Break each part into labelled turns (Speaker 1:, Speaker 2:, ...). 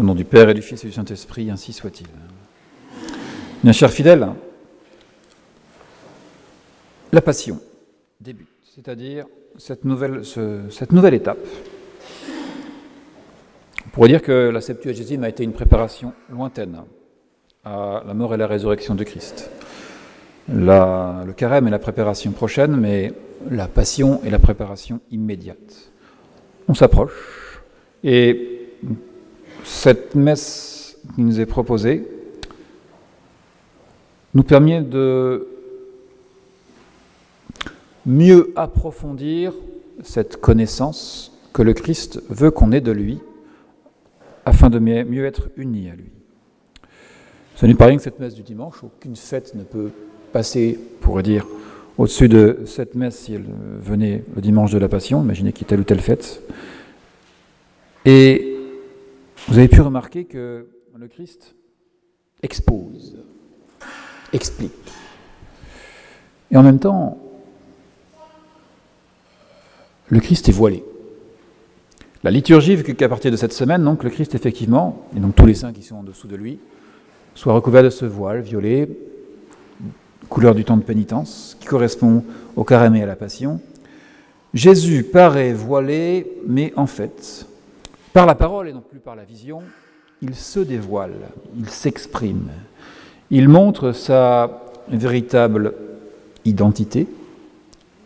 Speaker 1: Au nom du Père et du Fils et du Saint-Esprit, ainsi soit-il. Bien chers fidèles, la Passion débute, c'est-à-dire cette nouvelle étape. On pourrait dire que la Septuagésime a été une préparation lointaine à la mort et la résurrection de Christ. Le carême est la préparation prochaine, mais la Passion est la préparation immédiate. On s'approche, et cette messe qui nous est proposée nous permet de mieux approfondir cette connaissance que le Christ veut qu'on ait de lui, afin de mieux être unis à lui. Ce n'est pas rien que cette messe du dimanche, aucune fête ne peut passer, on pourrait dire, au-dessus de cette messe si elle venait le dimanche de la Passion, imaginez qu'il y ait telle ou telle fête. Et vous avez pu remarquer que le Christ expose, explique. Et en même temps, le Christ est voilé. La liturgie veut qu'à partir de cette semaine, donc, le Christ, effectivement, et donc tous les saints qui sont en dessous de lui, soient recouverts de ce voile violet, couleur du temps de pénitence, qui correspond au carême et à la Passion. Jésus paraît voilé, mais en fait, par la parole et non plus par la vision, il se dévoile, il s'exprime. Il montre sa véritable identité,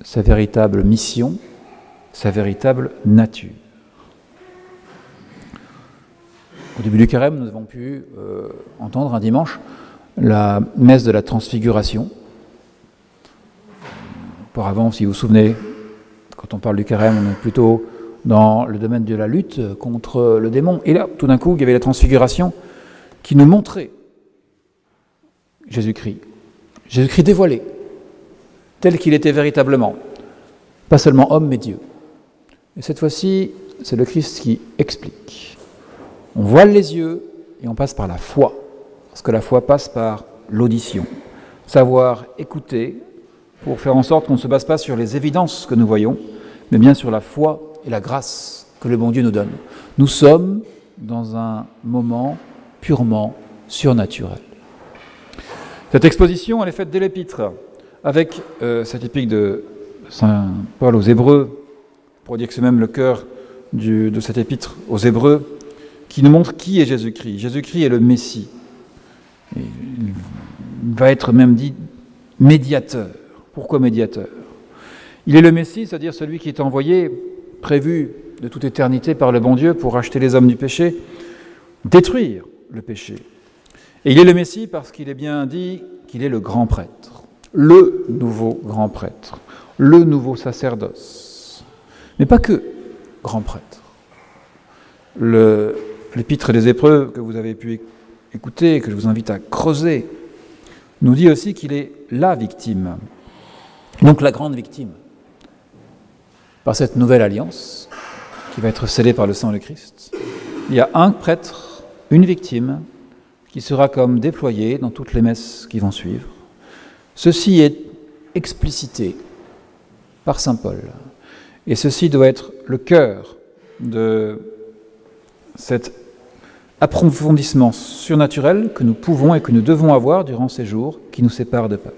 Speaker 1: sa véritable mission, sa véritable nature. Au début du carême, nous avons pu entendre un dimanche la messe de la transfiguration. Auparavant, si vous vous souvenez, quand on parle du carême, on est plutôt dans le domaine de la lutte contre le démon. Et là, tout d'un coup, il y avait la transfiguration qui nous montrait Jésus-Christ. Jésus-Christ dévoilé, tel qu'il était véritablement. Pas seulement homme, mais Dieu. Et cette fois-ci, c'est le Christ qui explique. On voile les yeux et on passe par la foi. Parce que la foi passe par l'audition. Savoir écouter pour faire en sorte qu'on ne se base pas sur les évidences que nous voyons, mais bien sur la foi et la grâce que le bon Dieu nous donne. Nous sommes dans un moment purement surnaturel. Cette exposition, elle est faite dès l'Épître, avec cette épître de Saint Paul aux Hébreux, pour dire que c'est même le cœur de cette épître aux Hébreux, qui nous montre qui est Jésus-Christ. Jésus-Christ est le Messie. Et il va être même dit médiateur. Pourquoi médiateur ? Il est le Messie, c'est-à-dire celui qui est envoyé, prévu de toute éternité par le bon Dieu pour racheter les hommes du péché, détruire le péché. Et il est le Messie parce qu'il est bien dit qu'il est le grand prêtre, le nouveau grand prêtre, le nouveau sacerdoce. Mais pas que grand prêtre. L'épître des Hébreux que vous avez pu écouter, que je vous invite à creuser, nous dit aussi qu'il est la victime, donc la grande victime. Par cette nouvelle alliance, qui va être scellée par le sang du Christ, il y a un prêtre, une victime, qui sera comme déployée dans toutes les messes qui vont suivre. Ceci est explicité par saint Paul. Et ceci doit être le cœur de cet approfondissement surnaturel que nous pouvons et que nous devons avoir durant ces jours qui nous séparent de Pâques.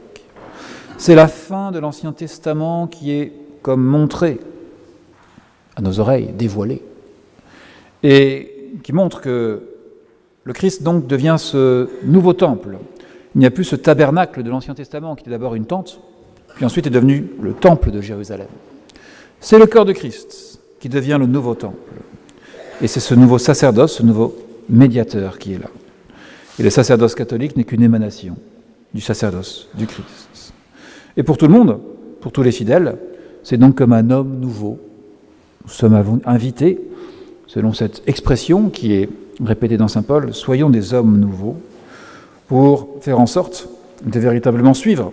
Speaker 1: C'est la fin de l'Ancien Testament qui est comme montrée à nos oreilles, dévoilée, et qui montre que le Christ donc devient ce nouveau temple. Il n'y a plus ce tabernacle de l'Ancien Testament qui était d'abord une tente, puis ensuite est devenu le temple de Jérusalem. C'est le corps de Christ qui devient le nouveau temple. Et c'est ce nouveau sacerdoce, ce nouveau médiateur qui est là. Et le sacerdoce catholique n'est qu'une émanation du sacerdoce du Christ. Et pour tout le monde, pour tous les fidèles, c'est donc comme un homme nouveau. Nous sommes invités, selon cette expression qui est répétée dans saint Paul, soyons des hommes nouveaux, pour faire en sorte de véritablement suivre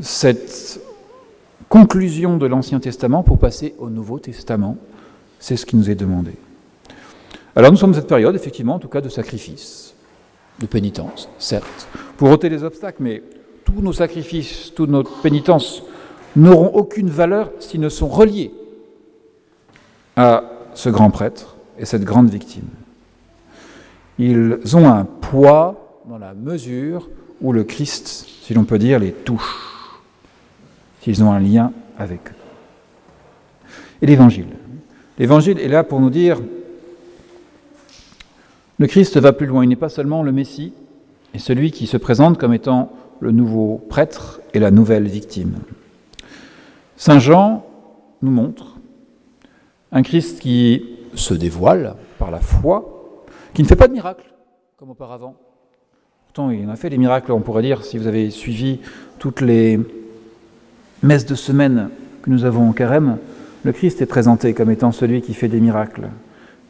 Speaker 1: cette conclusion de l'Ancien Testament pour passer au Nouveau Testament. C'est ce qui nous est demandé. Alors nous sommes dans cette période, effectivement, en tout cas, de sacrifice, de pénitence, certes, pour ôter les obstacles, mais tous nos sacrifices, toutes nos pénitences n'auront aucune valeur s'ils ne sont reliés à ce grand prêtre et cette grande victime. Ils ont un poids dans la mesure où le Christ, si l'on peut dire, les touche, s'ils ont un lien avec eux. Et l'Évangile. L'Évangile est là pour nous dire, le Christ va plus loin, il n'est pas seulement le Messie, et celui qui se présente comme étant le nouveau prêtre et la nouvelle victime. Saint Jean nous montre un Christ qui se dévoile par la foi, qui ne fait pas de miracles, comme auparavant. Pourtant, il en a fait des miracles, on pourrait dire, si vous avez suivi toutes les messes de semaine que nous avons en carême, le Christ est présenté comme étant celui qui fait des miracles,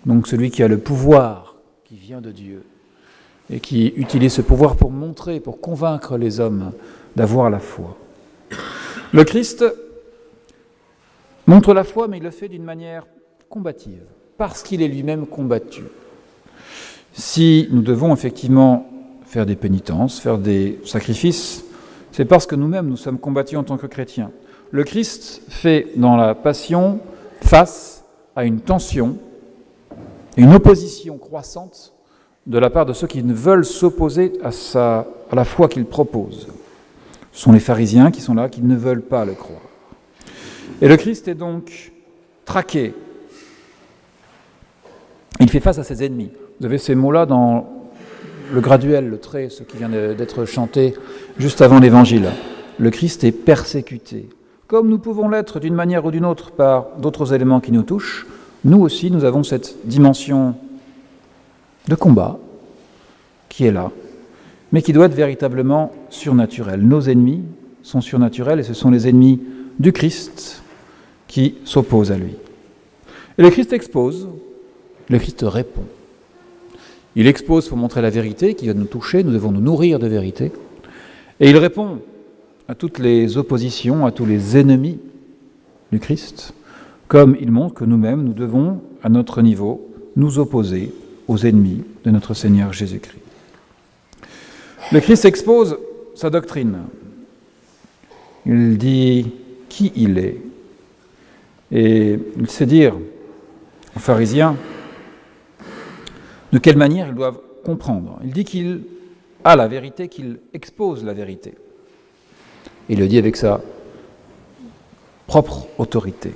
Speaker 1: donc celui qui a le pouvoir qui vient de Dieu, et qui utilise ce pouvoir pour montrer, pour convaincre les hommes d'avoir la foi. Le Christ montre la foi, mais il le fait d'une manière combative, parce qu'il est lui-même combattu. Si nous devons effectivement faire des pénitences, faire des sacrifices, c'est parce que nous-mêmes nous sommes combattus en tant que chrétiens. Le Christ fait dans la passion face à une tension, une opposition croissante de la part de ceux qui ne veulent s'opposer à la foi qu'il propose. Ce sont les pharisiens qui sont là, qui ne veulent pas le croire. Et le Christ est donc traqué. Il fait face à ses ennemis. Vous avez ces mots-là dans le graduel, le trait, ce qui vient d'être chanté juste avant l'Évangile. Le Christ est persécuté. Comme nous pouvons l'être d'une manière ou d'une autre par d'autres éléments qui nous touchent, nous aussi, nous avons cette dimension de combat qui est là, mais qui doit être véritablement surnaturelle. Nos ennemis sont surnaturels et ce sont les ennemis du Christ qui s'opposent à lui. Et le Christ expose, le Christ répond. Il expose pour montrer la vérité qui va nous toucher, nous devons nous nourrir de vérité, et il répond à toutes les oppositions, à tous les ennemis du Christ, comme il montre que nous-mêmes, nous devons, à notre niveau, nous opposer aux ennemis de notre Seigneur Jésus-Christ. Le Christ expose sa doctrine. Il dit qui il est. Et il sait dire aux pharisiens de quelle manière ils doivent comprendre. Il dit qu'il a la vérité, qu'il expose la vérité. Il le dit avec sa propre autorité.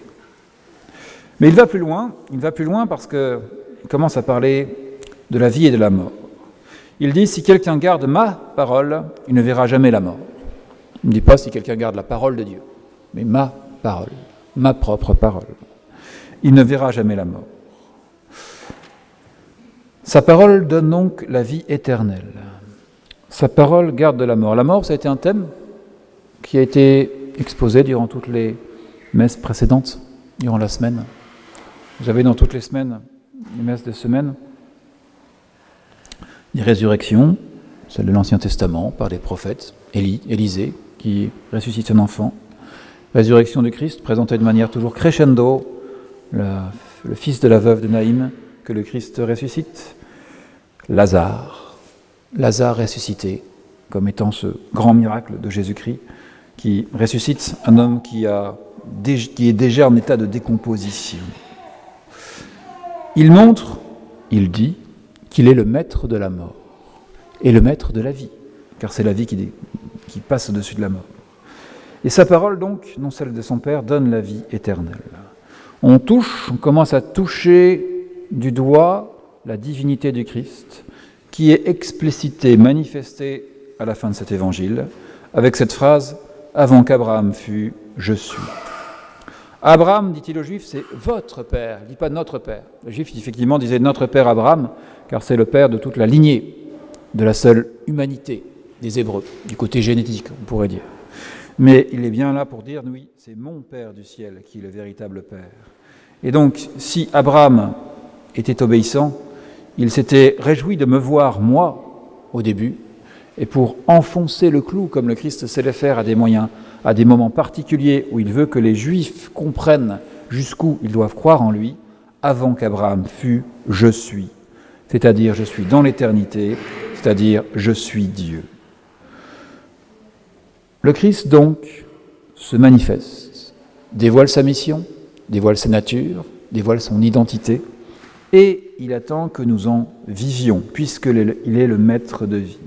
Speaker 1: Mais il va plus loin parce qu'il commence à parler de la vie et de la mort. Il dit, si quelqu'un garde ma parole, il ne verra jamais la mort. Il ne dit pas si quelqu'un garde la parole de Dieu, mais ma parole, ma propre parole. Il ne verra jamais la mort. Sa parole donne donc la vie éternelle. Sa parole garde de la mort. La mort, ça a été un thème qui a été exposé durant toutes les messes précédentes, durant la semaine. Vous avez dans toutes les semaines, les messes de semaine, des résurrections, celle de l'Ancien Testament, par des prophètes, Élisée, qui ressuscite un enfant. Résurrection du Christ, présentée de manière toujours crescendo, le fils de la veuve de Naïm, que le Christ ressuscite. Lazare ressuscité, comme étant ce grand miracle de Jésus-Christ, qui ressuscite un homme qui est déjà en état de décomposition. Il montre, il dit, qu'il est le maître de la mort et le maître de la vie, car c'est la vie qui passe au-dessus de la mort. Et sa parole, donc, non celle de son Père, donne la vie éternelle. On commence à toucher du doigt la divinité du Christ, qui est explicitée, manifestée à la fin de cet évangile, avec cette phrase « Avant qu'Abraham fût, je suis ». Abraham, dit-il aux Juifs, c'est votre père, il ne dit pas notre père. Les Juifs, effectivement, disaient notre père Abraham, car c'est le père de toute la lignée, de la seule humanité des Hébreux, du côté génétique, on pourrait dire. Mais il est bien là pour dire, oui, c'est mon Père du ciel qui est le véritable Père. Et donc, si Abraham était obéissant, il s'était réjoui de me voir, moi, au début, et pour enfoncer le clou, comme le Christ sait le faire à des moyens, à des moments particuliers où il veut que les Juifs comprennent jusqu'où ils doivent croire en lui, avant qu'Abraham fût, je suis. C'est-à-dire, je suis dans l'éternité, c'est-à-dire, je suis Dieu. Le Christ, donc, se manifeste, dévoile sa mission, dévoile sa nature, dévoile son identité, et il attend que nous en vivions, puisqu'il est le maître de vie.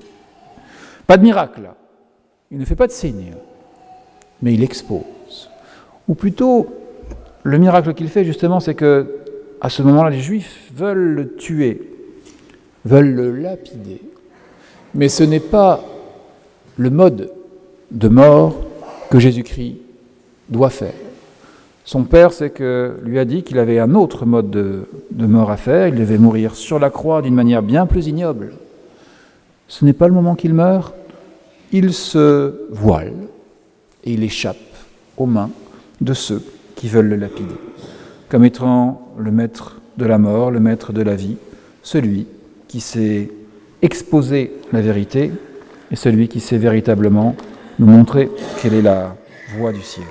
Speaker 1: Pas de miracle, il ne fait pas de signe, mais il expose. Ou plutôt, le miracle qu'il fait justement, c'est que à ce moment-là, les Juifs veulent le tuer, veulent le lapider. Mais ce n'est pas le mode de mort que Jésus-Christ doit faire. Son père, c'est que lui a dit qu'il avait un autre mode de mort à faire. Il devait mourir sur la croix d'une manière bien plus ignoble. Ce n'est pas le moment qu'il meurt. Il se voile et il échappe aux mains de ceux qui veulent le lapider, comme étant le maître de la mort, le maître de la vie, celui qui s'est exposé la vérité et celui qui sait véritablement nous montrer quelle est la voie du ciel.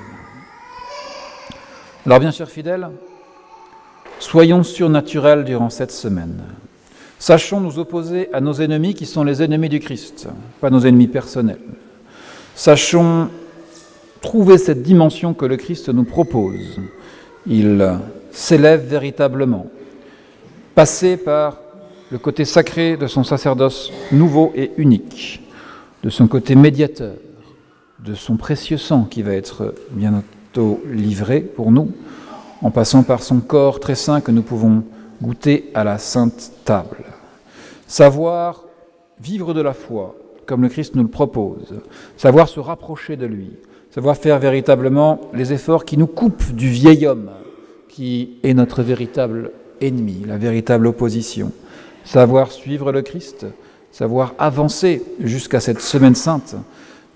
Speaker 1: Alors bien chers fidèles, soyons surnaturels durant cette semaine. Sachons nous opposer à nos ennemis qui sont les ennemis du Christ, pas nos ennemis personnels. Sachons trouver cette dimension que le Christ nous propose. Il s'élève véritablement, passer par le côté sacré de son sacerdoce nouveau et unique, de son côté médiateur, de son précieux sang qui va être bientôt livré pour nous, en passant par son corps très saint que nous pouvons goûter à la sainte table. Savoir vivre de la foi, comme le Christ nous le propose, savoir se rapprocher de lui, savoir faire véritablement les efforts qui nous coupent du vieil homme, qui est notre véritable ennemi, la véritable opposition. Savoir suivre le Christ, savoir avancer jusqu'à cette semaine sainte,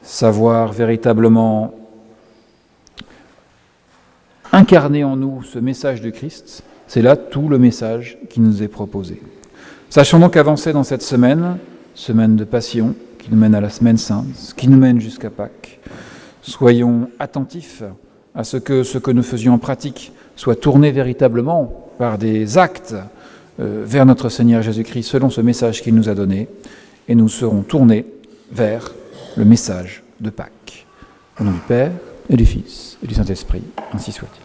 Speaker 1: savoir véritablement incarner en nous ce message du Christ, c'est là tout le message qui nous est proposé. Sachons donc avancer dans cette semaine de passion, qui nous mène à la semaine sainte, qui nous mène jusqu'à Pâques. Soyons attentifs à ce que nous faisions en pratique soit tourné véritablement par des actes vers notre Seigneur Jésus-Christ selon ce message qu'il nous a donné, et nous serons tournés vers le message de Pâques. Au nom du Père, et du Fils, et du Saint-Esprit, ainsi soit-il.